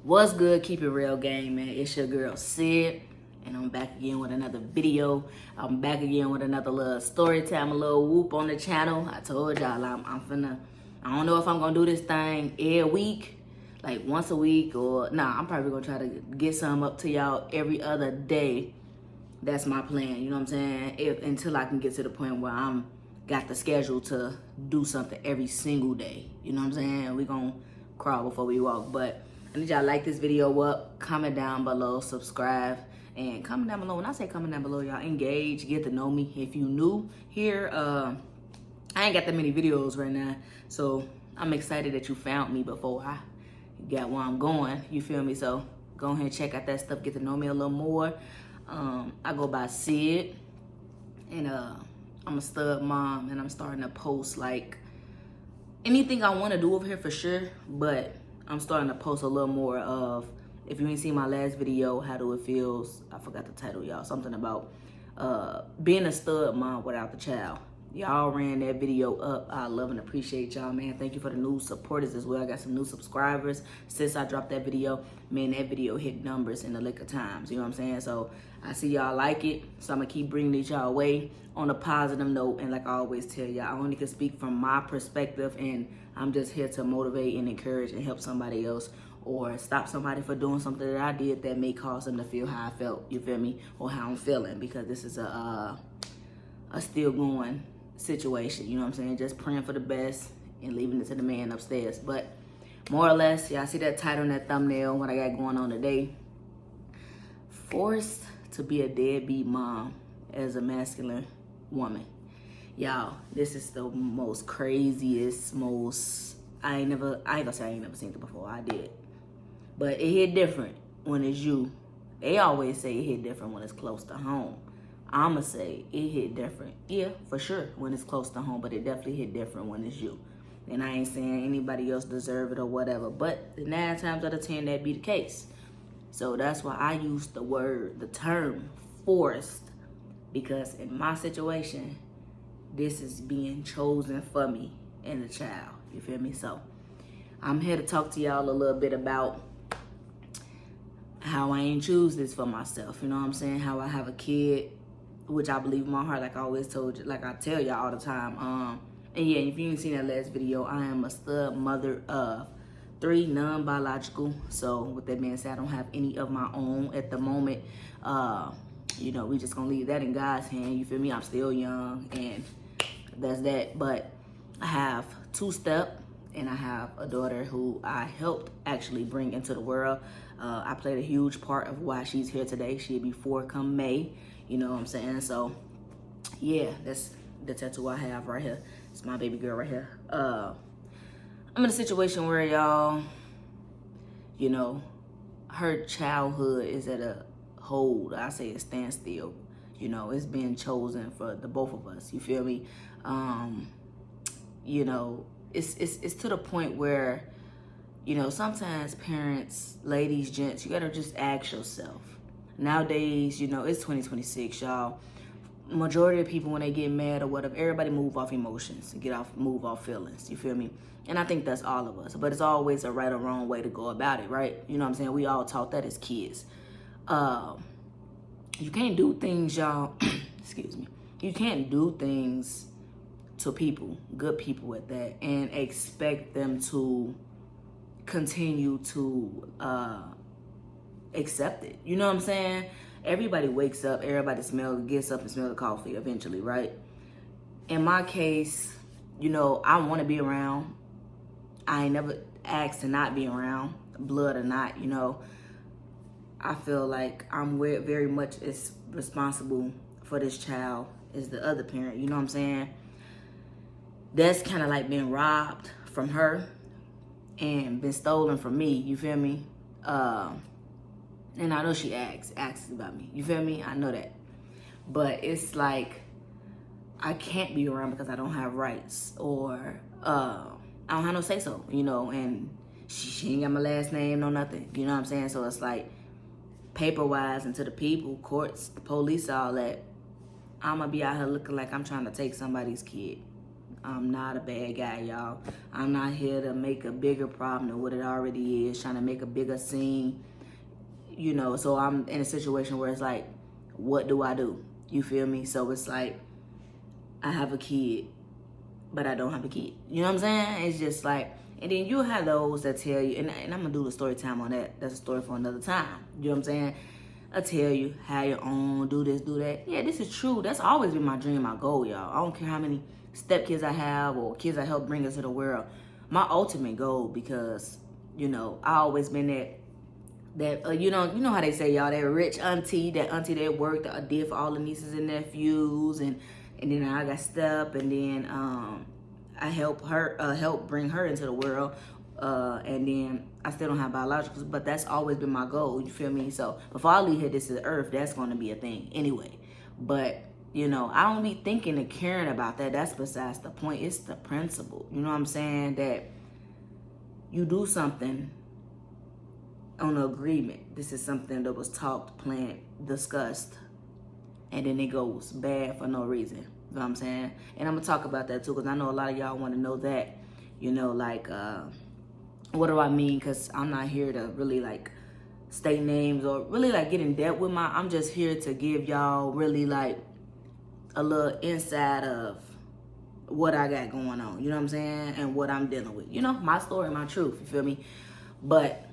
What's good? Keep it real, gang, man. It's your girl Sid, and I'm back again with another video. I'm back again with another little story time, a little whoop on the channel. I told y'all I don't know if I'm gonna do this thing every week, like once a week, or I'm probably gonna try to get some up to y'all every other day. That's my plan, you know what I'm saying? Until I can get to the point where I'm got the schedule to do something every single day. You know what I'm saying? We gonna crawl before we walk, but I need y'all to like this video up, comment down below, subscribe, and comment down below. When I say comment down below, y'all engage, get to know me. If you new here, I ain't got that many videos right now, so I'm excited that you found me before I got where I'm going. You feel me? So go ahead and check out that stuff, get to know me a little more. I go by Sid, and I'm a stud mom, and I'm starting to post like anything I want to do over here for sure, but I'm starting to post a little more of, if you ain't seen my last video, how do it feels, I forgot the title, y'all, something about being a stud mom without the child. Y'all ran that video up. I love and appreciate y'all, man. Thank you for the new supporters as well. I got some new subscribers since I dropped that video. Man, that video hit numbers in the lick of times, you know what I'm saying? So I see y'all like it, so I'm gonna keep bringing it y'all way on a positive note. And like I always tell y'all, I only can speak from my perspective, and I'm just here to motivate and encourage and help somebody else, or stop somebody for doing something that I did that may cause them to feel how I felt, you feel me, or how I'm feeling, because this is a still going situation, you know what I'm saying? Just praying for the best and leaving it to the man upstairs. But more or less, y'all see that title and that thumbnail, what I got going on today. Forced to be a deadbeat mom as a masculine woman. Y'all, this is the most craziest, I ain't gonna say I ain't never seen it before, I did. But it hit different when it's you. They always say it hit different when it's close to home. I'ma say it hit different. Yeah, for sure, when it's close to home, but it definitely hit different when it's you. And I ain't saying anybody else deserve it or whatever, but 9 times out of 10, that be the case. So that's why I use the term forced, because in my situation, this is being chosen for me and the child, you feel me? So I'm here to talk to y'all a little bit about how I ain't choose this for myself, you know what I'm saying? How I have a kid, which I believe in my heart, like I always told you, like I tell y'all all the time. And yeah, if you ain't seen that last video, I am a stud mother of 3 non-biological. So with that being said, I don't have any of my own at the moment. You know, we just gonna leave that in God's hand, you feel me? I'm still young, and that's that. But I have 2-step, and I have a daughter who I helped actually bring into the world. I played a huge part of why she's here today. She'll be 4 come May, you know what I'm saying? So yeah, that's the tattoo I have right here. It's my baby girl right here. I'm in a situation where, y'all, you know, her childhood is at a hold. I say a standstill. You know, it's being chosen for the both of us. You feel me? You know, it's to the point where, you know, sometimes parents, ladies, gents, you gotta just ask yourself. Nowadays, you know, it's 2026, y'all. Majority of people, when they get mad or whatever, everybody move off emotions, move off feelings, you feel me? And I think that's all of us, but it's always a right or wrong way to go about it, right? You know what I'm saying? We all taught that as kids. You can't do things, y'all, excuse me. You can't do things to people, good people at that, and expect them to continue to accept it. You know what I'm saying? Everybody wakes up, everybody gets up and smells the coffee eventually, right? In my case, you know, I want to be around. I ain't never asked to not be around, blood or not, you know. I feel like I'm very much as responsible for this child as the other parent, you know what I'm saying? That's kind of like being robbed from her and been stolen from me, you feel me? And I know she asks about me, you feel me? I know that. But it's like, I can't be around because I don't have rights, or I don't have no say so, you know, and she ain't got my last name, no nothing, you know what I'm saying? So it's like, paper-wise, and to the people, courts, the police, all that, I'm gonna be out here looking like I'm trying to take somebody's kid. I'm not a bad guy, y'all. I'm not here to make a bigger problem than what it already is, trying to make a bigger scene, you know. So I'm in a situation where it's like, what do I do? You feel me? So it's like, I have a kid, but I don't have a kid. You know what I'm saying? It's just like, and then you have those that tell you, and I'm going to do the story time on that. That's a story for another time. You know what I'm saying? I tell you, have your own, do this, do that. Yeah, this is true. That's always been my dream, my goal, y'all. I don't care how many stepkids I have or kids I help bring into the world. My ultimate goal, because, you know, I always been that you know how they say, y'all, that rich auntie, that worked, that did for all the nieces and nephews, and then I got step, and then I help bring her into the world, and then I still don't have biologicals, but that's always been my goal. You feel me? So before I leave here, this is Earth, that's going to be a thing anyway. But you know, I don't be thinking and caring about that. That's besides the point. It's the principle. You know what I'm saying? That you do something on an agreement. This is something that was talked, planned, discussed, and then it goes bad for no reason. You know what I'm saying? And I'm going to talk about that too, because I know a lot of y'all want to know that. You know, like, what do I mean? Because I'm not here to really, like, state names or really, like, get in depth with I'm just here to give y'all really, like, a little insight of what I got going on. You know what I'm saying? And what I'm dealing with. You know, my story, my truth. You feel me? But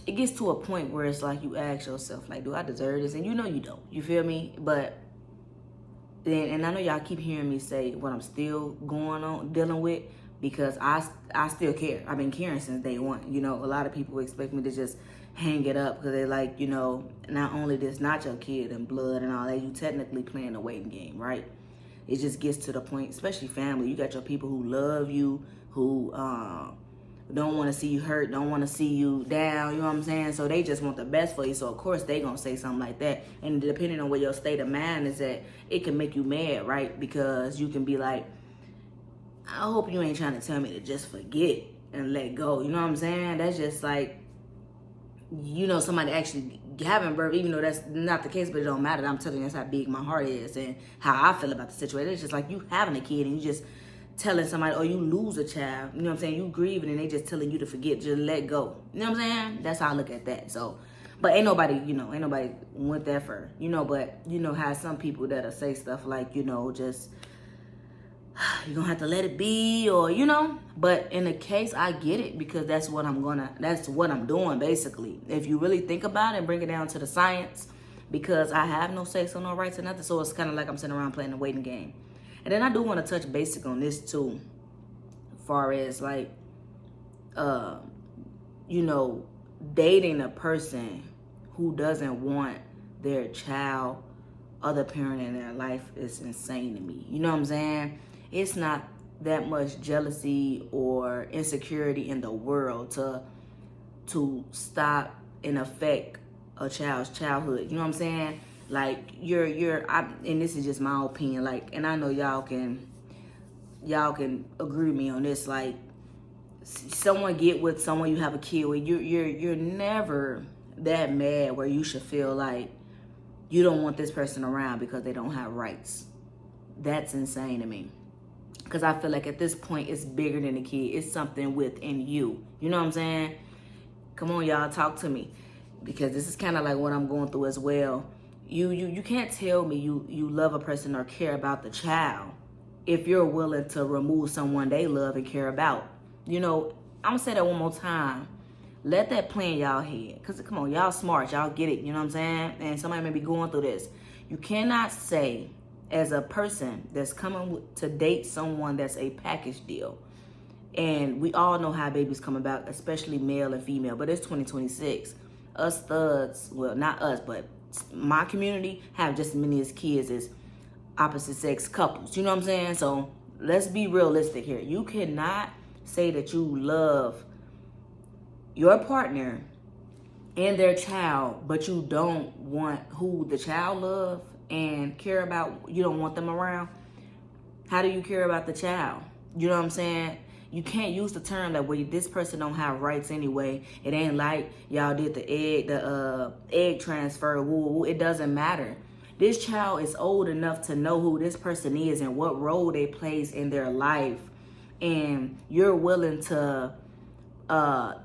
it gets to a point where it's like you ask yourself, like, do I deserve this? And you know you don't. You feel me? But then, and I know y'all keep hearing me say what I'm still going on, dealing with, because I still care. I've been caring since day one. You know, a lot of people expect me to just hang it up because they're like, you know, not only this, not your kid and blood and all that, you technically playing a waiting game, right? It just gets to the point, especially family. You got your people who love you, who don't want to see you hurt, don't want to see you down, you know what I'm saying? So they just want the best for you. So of course they gonna say something like that. And depending on where your state of mind is at, it can make you mad, right? Because you can be like, I hope you ain't trying to tell me to just forget and let go. You know what I'm saying? That's just like, you know, somebody actually having birth, even though that's not the case, but it don't matter. I'm telling you, that's how big my heart is and how I feel about the situation. It's just like you having a kid and you just telling somebody, or you lose a child, you know what I'm saying? You grieving and they just telling you to forget, just let go. You know what I'm saying? That's how I look at that. So, but ain't nobody went that far, you know, but you know how some people that'll say stuff like, you know, just, you're gonna have to let it be, or, you know, but in the case, I get it, because that's what I'm doing, basically. If you really think about it and bring it down to the science, because I have no say, so no rights or nothing, so it's kind of like I'm sitting around playing a waiting game. And then I do want to touch basic on this too, as far as like, you know, dating a person who doesn't want their child, other parent in their life is insane to me. You know what I'm saying? It's not that much jealousy or insecurity in the world to stop and affect a child's childhood. You know what I'm saying? Like and this is just my opinion. Like, and I know y'all can agree with me on this. Like, someone get with someone you have a kid with, you're never that mad where you should feel like you don't want this person around because they don't have rights. That's insane to me. Because I feel like at this point, it's bigger than the kid. It's something within you. You know what I'm saying? Come on, y'all, talk to me. Because this is kind of like what I'm going through as well. You can't tell me you love a person or care about the child if you're willing to remove someone they love and care about. You know, I'm going to say that one more time. Let that play in y'all head. Because, come on, y'all smart. Y'all get it. You know what I'm saying? And somebody may be going through this. You cannot say, as a person that's coming to date someone that's a package deal, and we all know how babies come about, especially male and female, but it's 2026. Us thugs, well, not us, but my community have just as many as kids as opposite sex couples. You know what I'm saying? So let's be realistic here. You cannot say that you love your partner and their child, but you don't want who the child love and care about, you don't want them around. How do you care about the child? You know what I'm saying? You can't use the term that, well, this person don't have rights anyway. It ain't like y'all did the egg transfer. Woo, woo. It doesn't matter. This child is old enough to know who this person is and what role they plays in their life. And you're willing to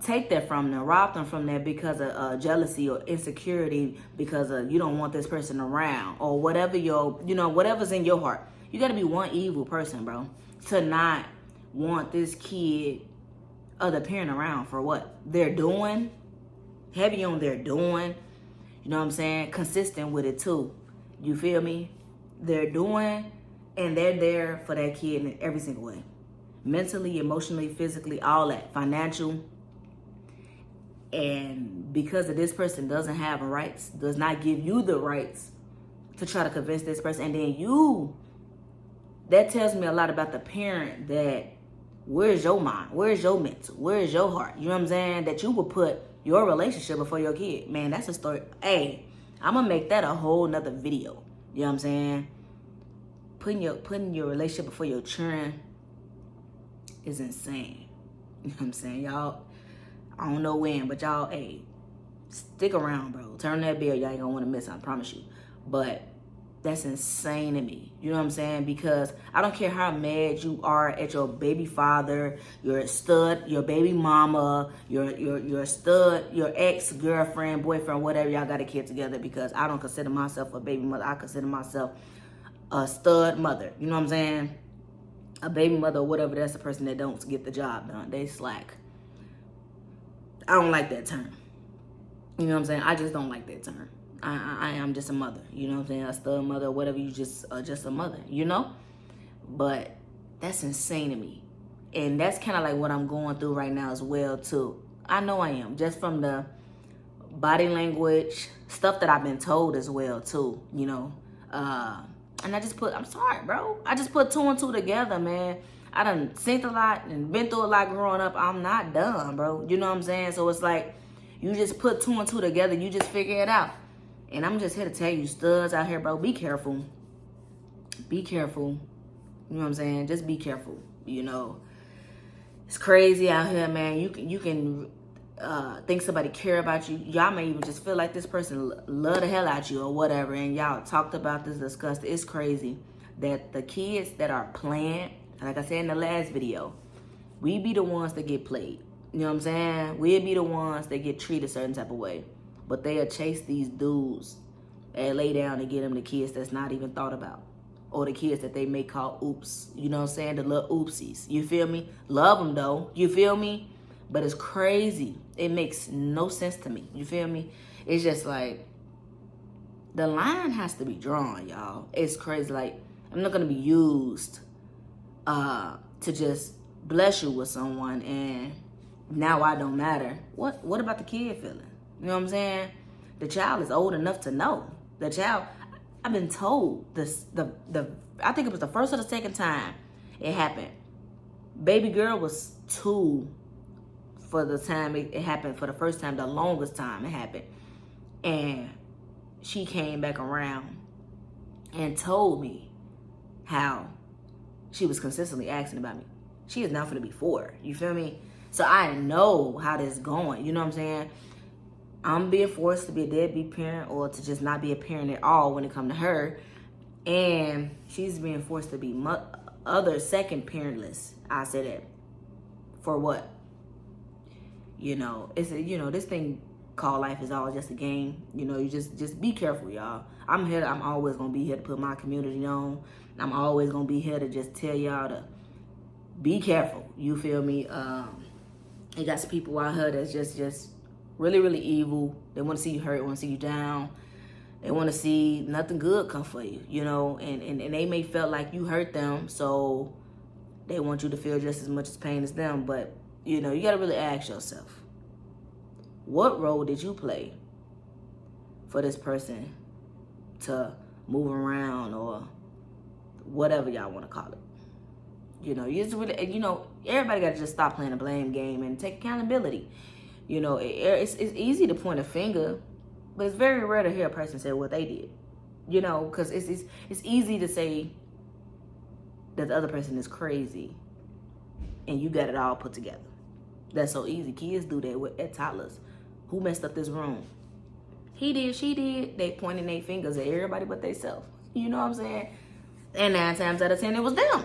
take that from them, rob them from that because of jealousy or insecurity, because you don't want this person around, or whatever whatever's in your heart. You got to be one evil person, bro, to not want this kid or the parent around for what they're doing. Heavy on their doing. You know what I'm saying? Consistent with it too. You feel me? They're doing, and they're there for that kid in every single way. Mentally, emotionally, physically, all that. Financial. And because of this person doesn't have rights, does not give you the rights to try to convince this person. And then that tells me a lot about the parent, that where's your mind? Where's your mental? Where's your heart? You know what I'm saying? That you would put your relationship before your kid. Man, that's a story. Hey, I'm going to make that a whole nother video. You know what I'm saying? Putting your relationship before your children is insane. You know what I'm saying? Y'all, I don't know when, but y'all, hey, stick around, bro. Turn that bell. Y'all ain't going to want to miss it, I promise you. But that's insane to me. You know what I'm saying? Because I don't care how mad you are at your baby father, your stud, your baby mama, your stud, your ex-girlfriend, boyfriend, whatever, y'all got a kid together, because I don't consider myself a baby mother. I consider myself a stud mother. You know what I'm saying? A baby mother or whatever, that's the person that don't get the job done. They slack. I don't like that term. You know what I'm saying? I just don't like that term. I am just a mother, you know what I'm saying? A stud mother or whatever, you just a mother, you know? But that's insane to me. And that's kind of like what I'm going through right now as well, too. I know I am, just from the body language, stuff that I've been told as well, too, you know? And I'm sorry, bro. I just put 2 and 2 together, man. I done seen a lot and been through a lot growing up. I'm not done, bro. You know what I'm saying? So it's like, you just put 2 and 2 together. You just figure it out. And I'm just here to tell you, studs out here, bro, be careful. Be careful. You know what I'm saying? Just be careful. You know, it's crazy out here, man. You can think somebody care about you. Y'all may even just feel like this person love the hell out you or whatever. And y'all talked about this, discussed it. It's crazy that the kids that are playing, like I said in the last video, we be the ones that get played. You know what I'm saying? We'll be the ones that get treated a certain type of way. But they'll chase these dudes and lay down and get them the kids that's not even thought about. Or the kids that they may call oops. You know what I'm saying? The little oopsies. You feel me? Love them though. You feel me? But it's crazy. It makes no sense to me. You feel me? It's just like, the line has to be drawn, y'all. It's crazy. Like, I'm not going to be used to just bless you with someone and now I don't matter. What about the kid feeling? You know what I'm saying? The child is old enough to know. The child, I've been told this, I think it was the first or the second time it happened. Baby girl was 2 for the time it happened, for the first time, the longest time it happened. And she came back around and told me how she was consistently asking about me. She is now going to be 4. You feel me? So I know how this is going. You know what I'm saying? I'm being forced to be a deadbeat parent or to just not be a parent at all when it comes to her. And she's being forced to be other second parentless. I say that. For what? You know, this thing called life is all just a game. You know, you just be careful, y'all. I'm always going to be here to put my community on. I'm always going to be here to just tell y'all to be careful. You feel me? You got some people out here that's just really, really evil. They want to see you hurt, want to see you down. They want to see nothing good come for you, you know, and they may feel like you hurt them, so they want you to feel just as much pain as them. But, you know, you got to really ask yourself, what role did you play for this person to move around or whatever y'all want to call it? You know, you just really, you know, everybody got to just stop playing the blame game and take accountability. You know, it's easy to point a finger, but it's very rare to hear a person say what they did. You know, because it's easy to say that the other person is crazy and you got it all put together. That's so easy. Kids do that at toddlers. Who messed up this room? he did, she did. They pointing their fingers at everybody but themselves. You know what I'm saying? And 9 times out of 10, it was them.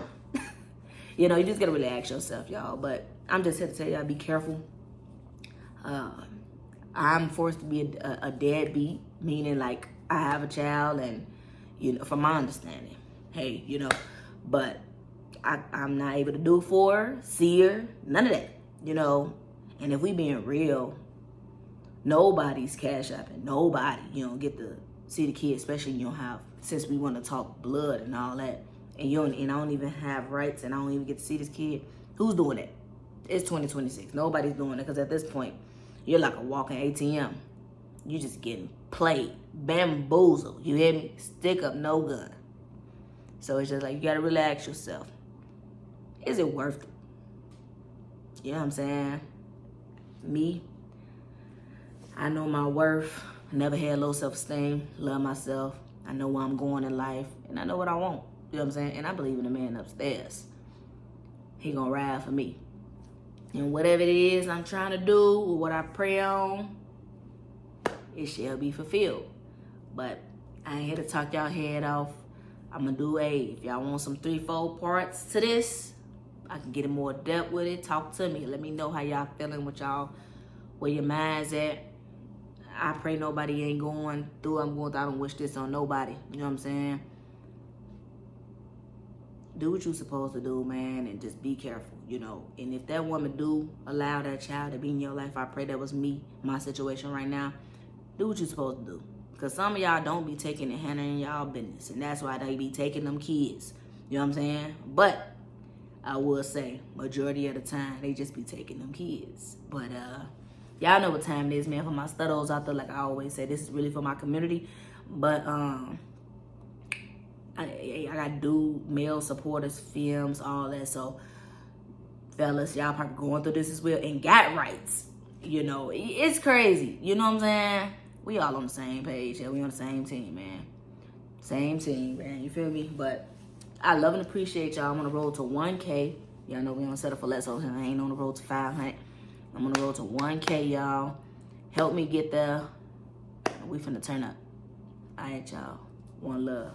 You know, you just gotta really ask yourself, y'all. But I'm just here to tell y'all, be careful. I'm forced to be a deadbeat, meaning like I have a child, and you know, from my understanding, hey, you know, but I'm not able to do it for her, see her, none of that, you know. And if we being real, nobody's cash apping, nobody, you don't get to see the kid, especially you don't have, since we want to talk blood and all that, and I don't even have rights, and I don't even get to see this kid. Who's doing that? It's 2026. Nobody's doing it, because at this point, you're like a walking ATM. You just getting played, bamboozled. You hear me? Stick up, no gun. So it's just like, you gotta relax yourself. Is it worth it? You know what I'm saying? Me, I know my worth. Never had low self-esteem. Love myself. I know where I'm going in life, and I know what I want. You know what I'm saying? And I believe in the man upstairs. He gonna ride for me. And whatever it is I'm trying to do, or what I pray on, it shall be fulfilled. But I ain't here to talk y'all head off. I'm gonna do if y'all want some 3-4 parts to this, I can get in more depth with it. Talk to me. Let me know how y'all feeling with y'all, where your mind's at. I pray nobody ain't going through. I don't wish this on nobody. You know what I'm saying? Do what you're supposed to do, man, and just be careful, you know. And if that woman do allow that child to be in your life, I pray that was me, my situation right now. Do what you're supposed to do. Because some of y'all don't be taking and handling y'all business, and that's why they be taking them kids. You know what I'm saying? But I will say, majority of the time, they just be taking them kids. But y'all know what time it is, man. For my stuttos out there, like I always say, this is really for my community. But I gotta do male supporters, films, all that. So, fellas, y'all probably going through this as well and got rights. You know, it's crazy. You know what I'm saying? We all on the same page. Yeah, we on the same team, man. Same team, man. You feel me? But I love and appreciate y'all. I'm on the road to 1K. Y'all know we don't settle for less. So I ain't on the road to 500. I'm on the road to 1K, y'all. Help me get there. We finna turn up. All right, y'all. One love.